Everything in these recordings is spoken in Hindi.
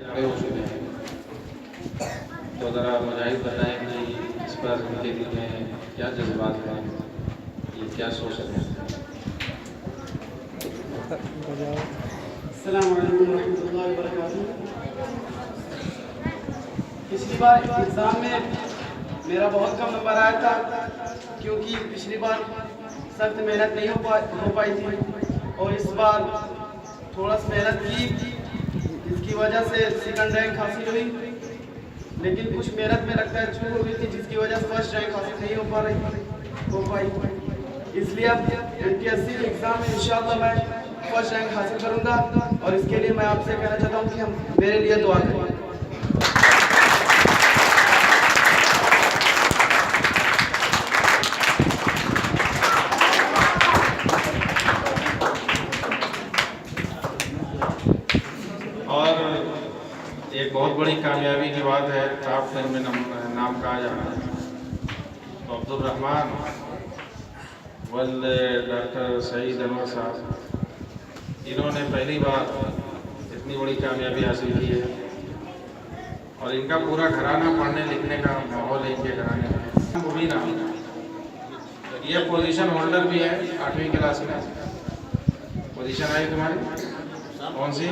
खड़े हो चुके हैं, तो ज़रा मुजाहिद बताएं कि इस पर उनके दिल में क्या जज्बात हैं, ये क्या सोच रहे हैं। अस्सलाम वालेकुम रहमतुल्लाहि व बरकातुहू। पिछली बार एग्ज़ाम में मेरा बहुत कम नंबर आया था, क्योंकि पिछली बार सख्त मेहनत नहीं हो पाई थी, और इस बार थोड़ा सा मेहनत की, इसकी वजह से सेकंड रैंक हासिल हुई। लेकिन कुछ मेहनत में लगता है चूक हो गई थी, जिसकी वजह से फर्स्ट रैंक हासिल नहीं हो पाई। इसलिए अब NTSC के एग्ज़ाम में इंशाअल्लाह मैं फर्स्ट रैंक हासिल करूंगा, और इसके लिए मैं आपसे कहना चाहता हूं कि हम मेरे लिए दुआ करें। और एक बहुत बड़ी कामयाबी की बात है, टॉप 10 में नाम कहा जाना है। तो अब्दुल रहमान वल्द डॉक्टर सईद अनवर साहब, इन्होंने पहली बार इतनी बड़ी कामयाबी हासिल की है, और इनका पूरा घराना पढ़ने लिखने का माहौल है इनके घराने में। मुबीन अहमद, ये पोजीशन होल्डर भी है 8वीं क्लास में। पोजीशन आई तुम्हारी कौन सी?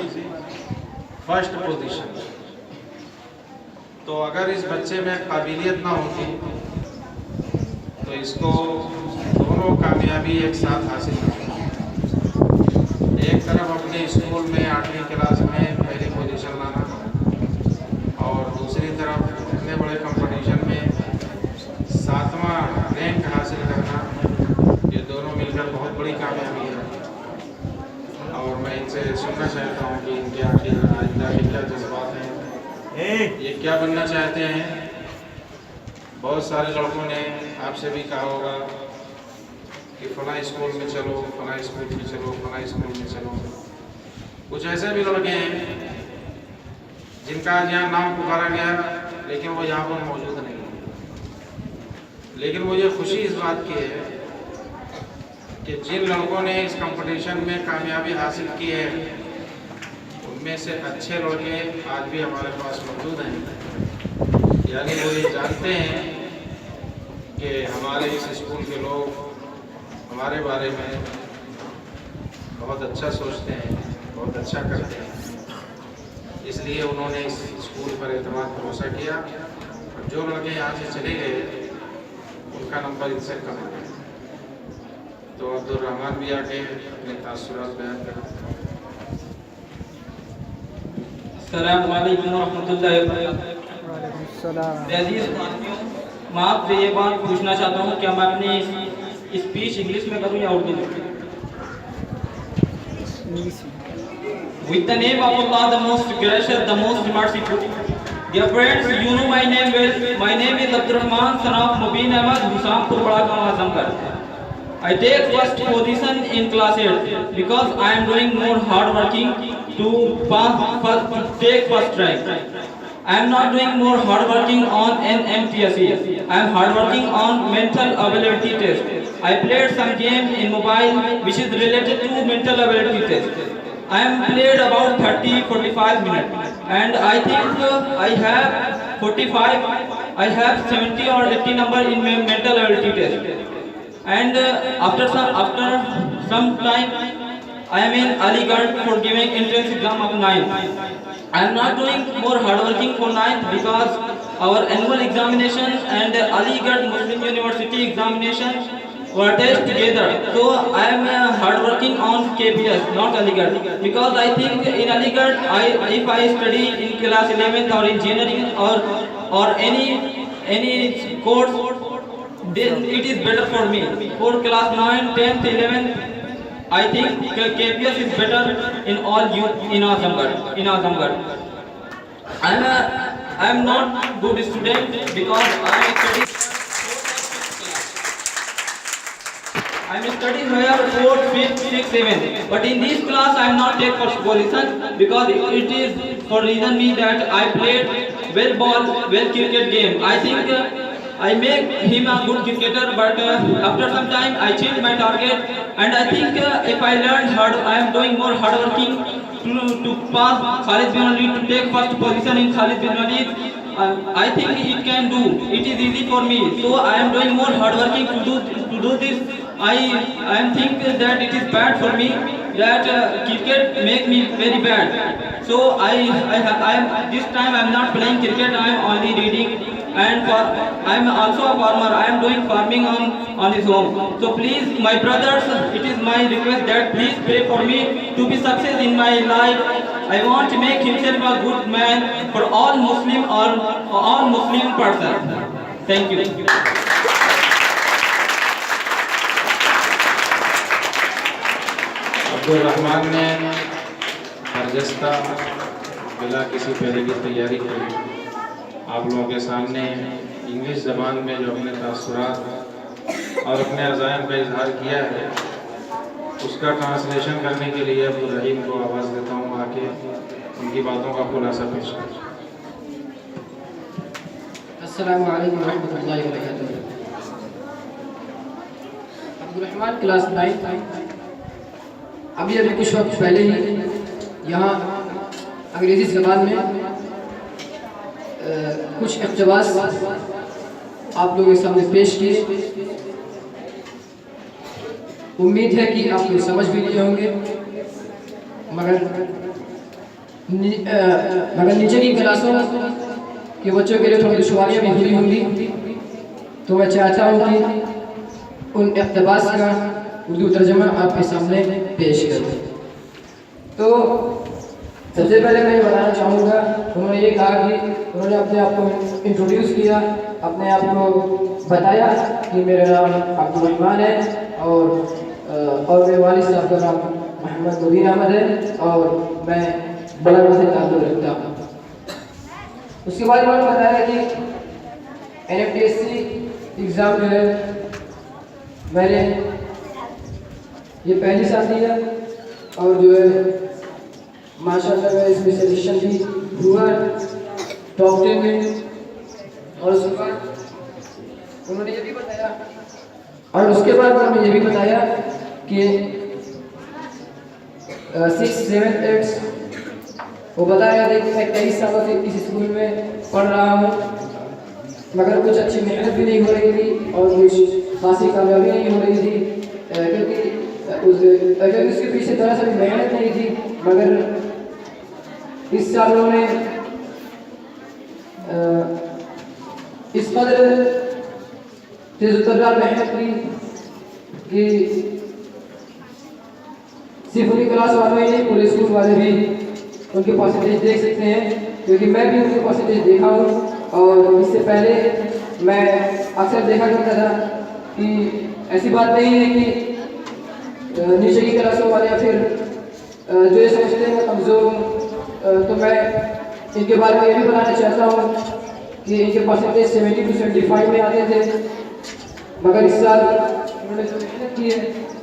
First position. तो अगर इस बच्चे में काबिलियत ना होती तो इसको दोनों कामयाबी एक साथ हासिल होती। एक तरफ अपने स्कूल में 8वीं क्लास में पहली पोजीशन लाना, और दूसरी तरफ इतने बड़े कंपटीशन में 7वां रैंक हासिल करना, ये दोनों मिलकर बहुत बड़ी कामयाबी है। और मैं इनसे सुनना चाहता हूँ कि इनके आइंदा के क्या जज्बात हैं, ये क्या बनना चाहते हैं। बहुत सारे लड़कों ने आपसे भी कहा होगा कि फला स्कूल में चलो, फला स्कूल में चलो, फला स्कूल में चलो। कुछ ऐसे भी लड़के हैं जिनका आज यहाँ नाम पुकारा गया, लेकिन वो यहाँ पर मौजूद नहीं है। लेकिन मुझे खुशी इस बात की है कि जिन लड़कों ने इस कंपटीशन में कामयाबी हासिल की है, उनमें से अच्छे लड़के आज भी हमारे पास मौजूद हैं। यानी वो ये जानते हैं कि हमारे इस स्कूल के लोग हमारे बारे में बहुत अच्छा सोचते हैं, बहुत अच्छा करते हैं। इसलिए उन्होंने इस स्कूल पर एतमाद भरोसा किया, और जो लड़के यहाँ से चले गए उनका नंबर इनसे कम है। तो अब्दुल रहमान भी आके अपने तासुरात बयान करें। अस्सलामु अलैकुम रहमतुल्लाहि व बरकातुहू। मैं आपसे ये बात पूछना चाहता हूँ, क्या मैं अपनी स्पीच इंग्लिश में करूँ या उर्दू में? With the name of Allah, the most gracious, the most merciful. Dear friends, you know my name well. My name is Abdul Rahman, son of Mubin Ahmad, Husampur Bada Azamgarh. I take first position in class 8 because I am doing more hard working to take first rank. I am not doing more hard working on NMTSE. I am hard working on mental ability test. I played some game in mobile which is related to mental ability test. I am played about 30-45 minutes, and I think I have 45. I have 70 or 80 number in my mental ability test. And after some time, I am in Aligarh for giving entrance exam of 9th. I am not doing more hard working for 9th because our annual examination and Aligarh Muslim University examination were tested together. So I am hard working on KPS, not Aligarh, because I think in Aligarh, if I study in class 11th or engineering or any course, then it is better for me. For class 9, 10th, 11th, I think KPS is better in all in Azamgarh. I am not good student because I am studying here 4th, 5th, 6th, 7th. But in this class I am not take first position because it is for reason me that I played well cricket game. I think I make him a good cricketer, but after some time I change my target, and I think if I learn hard, I am doing more hard working to pass Khalid bin Walid, to take first position in Khalid bin Walid. I think it can do. It is easy for me. So I am doing more hard working to do this. I am think that it is bad for me that cricket make me very bad. So I am this time I am not playing cricket. I am only reading, and I am also a farmer. I am doing farming on his home. So please, my brothers, it is my request that please pray for me to be success in my life. I want to make himself a good man for all Muslim or all Muslim person. Thank you. Abdul Rahman ने बरजस्ता बिला किसी पहले की तैयारी करी आप लोगों के सामने इंग्लिश ज़बान में जो अपने तासुरात और अपने अज़ाइम का इजहार किया है उसका ट्रांसलेशन करने के लिए अब्दुल रहीम को आवाज़ देता हूँ आके उनकी बातों का खुलासा पेश करें। अस्सलामु अलैकुम रहमतुल्लाहि व बरकातुहू। अब्दुल रहमान क्लास 9 अभी कुछ वक्त पहले ही यहाँ अंग्रेज़ी ज़बान में कुछ इक़्तिबास आप लोगों के सामने पेश किए। उम्मीद है कि आप लोग समझ भी लिए होंगे, मगर नीचे की क्लासों के बच्चों के लिए थोड़ी दुश्वारियाँ भी हुई होंगी, तो मैं चाहता हूँ कि उन इक़्तिबास का उर्दू तर्जुमा आपके सामने पेश करूँ। तो सबसे पहले मैं ये बताना चाहूँगा, उन्होंने ये कहा कि उन्होंने अपने आप को इंट्रोड्यूस किया, अपने आप को बताया कि मेरा नाम अब्दुल रहमान है और मेरे वालिद साहब का नाम मोहम्मद मुबीन अहमद है और मैं बलगढ़ से ताल्लुक़ रखता हूँ। उसके बाद उन्होंने बताया कि NFTSC एग्ज़ाम जो है मैंने ये पहली साल दिया और जो है माशाल्लाह मैं इसमें सिलेक्शन भी हुआ टॉप 10 में। और उसके बाद उन्होंने ये भी बताया कि 6, 7, 8 वो बता रहे थे कि मैं 23 सालों से इस स्कूल में पढ़ रहा हूँ, मगर कुछ अच्छी मेहनत भी नहीं हो रही थी और कुछ खासी कामयाबी नहीं हो रही थी, क्योंकि उसके पीछे तरह से मेहनत नहीं थी। मगर इस साल उन्होंने इस कदर तेज़-ओ-तर्रा मेहनत की कि सिर्फ उनकी क्लास वाले ही नहीं पूरे स्कूल वाले भी उनके परसेंटेज देख सकते हैं, क्योंकि मैं भी उनके परसेंटेज देखा हूँ। और इससे पहले मैं अक्सर देखा करता था कि ऐसी बात नहीं है कि नीचे की क्लासों वाले या फिर जो ये समझते हैं मैं कमज़ोर हूँ, तो मैं इनके बारे में ये भी बताना चाहता हूँ कि इनके परसेंटेज 70 to 75 में आते थे, मगर इस साल उन्होंने जो मेहनत की है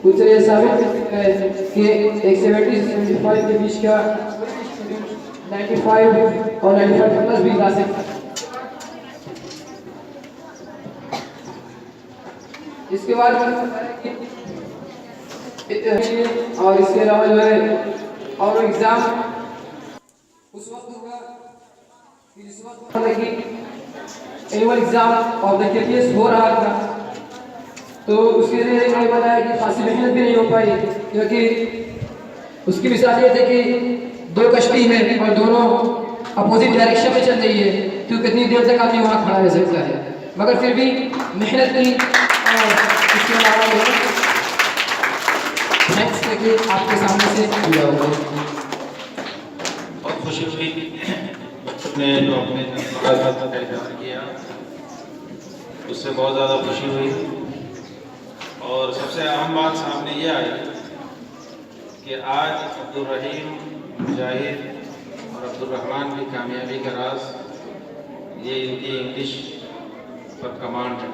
उससे ये साबित है कि एक 70 से 75 के बीच का 95 और 95 प्लस भी ला सकता है। इसके बाद और इसके अलावा जो है और एग्ज़ाम उस वक्त होगा कि जिस वक्त एनुअल एग्ज़ाम और द KPS हो रहा था, तो उसके लिए मैंने बताया कि खासी मेहनत भी नहीं हो पाई, क्योंकि उसकी मिसाल ये थी कि 2 कश्ती हैं और दोनों अपोजिट डायरेक्शन में चल रही है, तो कितनी देर तक आदमी वहाँ खड़ा रह सकता है। मगर फिर भी मेहनत की और इसके अलावा नेक्स्ट करके आपके सामने से जुड़ा हुआ है। बहुत खुशी हुई ने जो अपने का किया उससे बहुत ज़्यादा खुशी हुई। और सबसे अहम बात सामने ये आई कि आज अब्दुल रहीम, मुजाहिद और अब्दुल रहमान की कामयाबी का राज ये इनकी इंग्लिश पर कमांड है,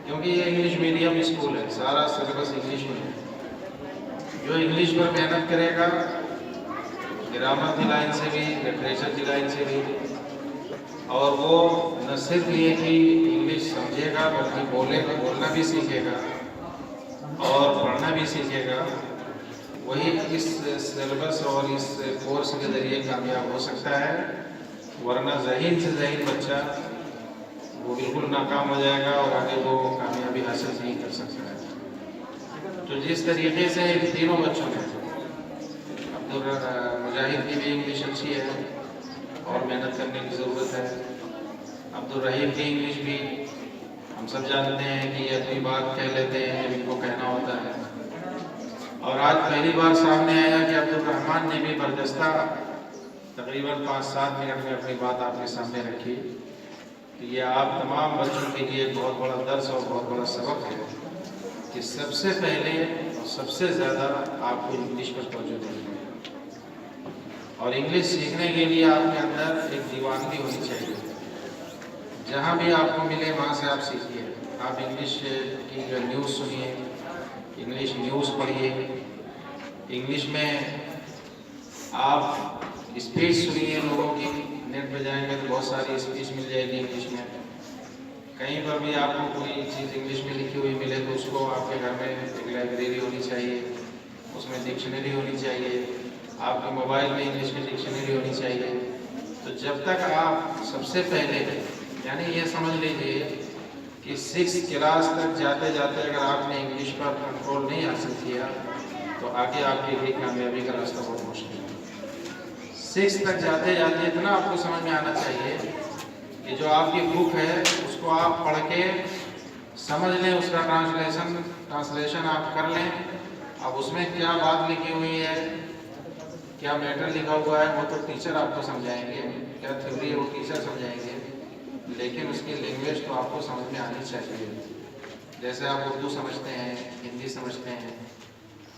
क्योंकि ये इंग्लिश मीडियम स्कूल है, सारा सिलेबस इंग्लिश में है। जो इंग्लिश पर मेहनत करेगा, ग्रामर की लाइन से भी, लिटरेचर की लाइन से भी, और वो न सिर्फ ये कि इंग्लिश समझेगा बल्कि बोलना भी सीखेगा और पढ़ना भी सीखेगा, वही इस सिलेबस और इस कोर्स के ज़रिए कामयाब हो सकता है, वरना ज़हीन से ज़हीन बच्चा वो बिल्कुल नाकाम हो जाएगा और आगे वो कामयाबी हासिल नहीं कर सकता है। तो जिस तरीके से इन तीनों बच्चों ने, अब्दुल मुजाहिद की भी इंग्लिश अच्छी है और मेहनत करने की ज़रूरत है, अब्दुल रहीम की इंग्लिश भी हम सब जानते हैं कि ये अपनी बात कह लेते हैं जब इनको कहना होता है, और आज पहली बार सामने आया कि अब्दुल रहमान ने भी बर्जस्ता तकरीबन 5-7 मिनट में अपनी बात आपके सामने रखी। ये आप तमाम बच्चों के लिए एक बहुत बड़ा दर्स और बहुत बड़ा सबक है कि सबसे पहले और सबसे ज़्यादा आपको इंग्लिश पर तवज्जो देनी है, और इंग्लिश सीखने के लिए आपके अंदर एक दीवानगी होनी चाहिए। जहाँ भी आपको मिले वहाँ से आप सीखिए। आप इंग्लिश की न्यूज़ सुनिए, इंग्लिश न्यूज़ पढ़िए, इंग्लिश में आप स्पीच सुनिए लोगों की। नेट पे जाएंगे तो बहुत सारी स्पीच मिल जाएगी इंग्लिश में। कहीं पर भी आपको कोई चीज़ इंग्लिश में लिखी हुई मिले तो उसको आपके घर में एक लाइब्रेरी होनी चाहिए, उसमें डिक्शनरी होनी चाहिए, आपके मोबाइल में इंग्लिश की डिक्शनरी होनी चाहिए। तो जब तक आप सबसे पहले, यानी ये समझ लीजिए कि 6th क्लास तक जाते जाते अगर आपने इंग्लिश पर कंट्रोल नहीं हासिल किया तो आगे आपके लिए कामयाबी का रास्ता बहुत मुश्किल है। 6th तक जाते जाते इतना आपको समझ में आना चाहिए कि जो आपकी बुक है उसको आप पढ़ के समझ लें, उसका ट्रांसलेशन आप कर लें। अब उसमें क्या बात लिखी हुई है, क्या मैटर लिखा हुआ है, वो तो टीचर आपको समझाएंगे, क्या थ्योरी है वो टीचर समझाएंगे, लेकिन उसकी लैंग्वेज तो आपको समझ में आनी चाहिए। जैसे आप उर्दू समझते हैं, हिंदी समझते हैं।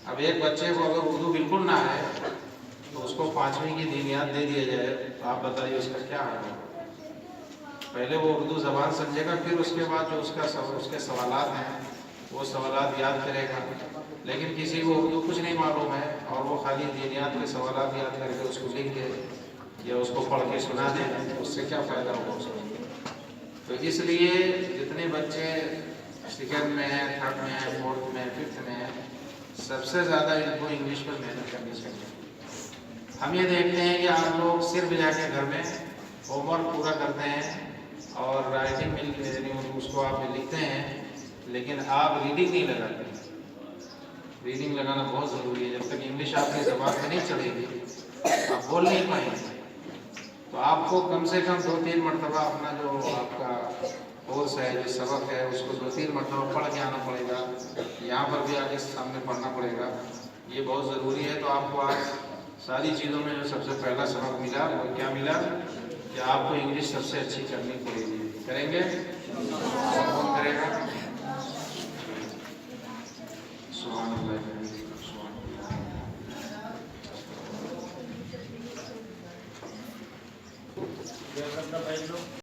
अब एक बच्चे को अगर उर्दू बिल्कुल ना है तो उसको 5वीं की दीनियात दे दिया जाए तो आप बताइए उसका क्या हाल है। पहले वो उर्दू ज़बान समझेगा, फिर उसके बाद जो उसके सवालात हैं वो सवालात याद करेगा। लेकिन किसी को उर्दू कुछ नहीं मालूम है और वो खाली दीनियात के सवालात याद करके उसको लिख दे या उसको पढ़ के सुना दे, उससे क्या फ़ायदा होगा उसको। तो इसलिए जितने बच्चे 2nd में हैं, 3rd में हैं, 4th में, 5th में हैं, सबसे ज़्यादा इनको इंग्लिश पर मेहनत करनी चाहिए। हम ये देखते हैं कि आप लोग सिर्फ जाके घर में होमवर्क पूरा करते हैं और राइटिंग में उसको आप लिखते हैं, लेकिन आप रीडिंग नहीं लगाते। रीडिंग लगाना बहुत ज़रूरी है। जब तक इंग्लिश आपकी ज़बान में नहीं चलेगी, आप बोल नहीं पाएंगे। तो आपको कम से कम 2-3 मरतबा अपना जो आपका कोर्स है, जो सबक है, उसको 2-3 मरतबा पढ़ के आना पड़ेगा। यहाँ पर भी आगे सामने पढ़ना पड़ेगा, ये बहुत ज़रूरी है। तो आपको आज सारी चीज़ों में जो सबसे पहला सबक मिला वो क्या मिला कि आपको इंग्लिश सबसे अच्छी करनी पड़ेगी। करेंगे? कौन करेगा? सुभान अल्लाह।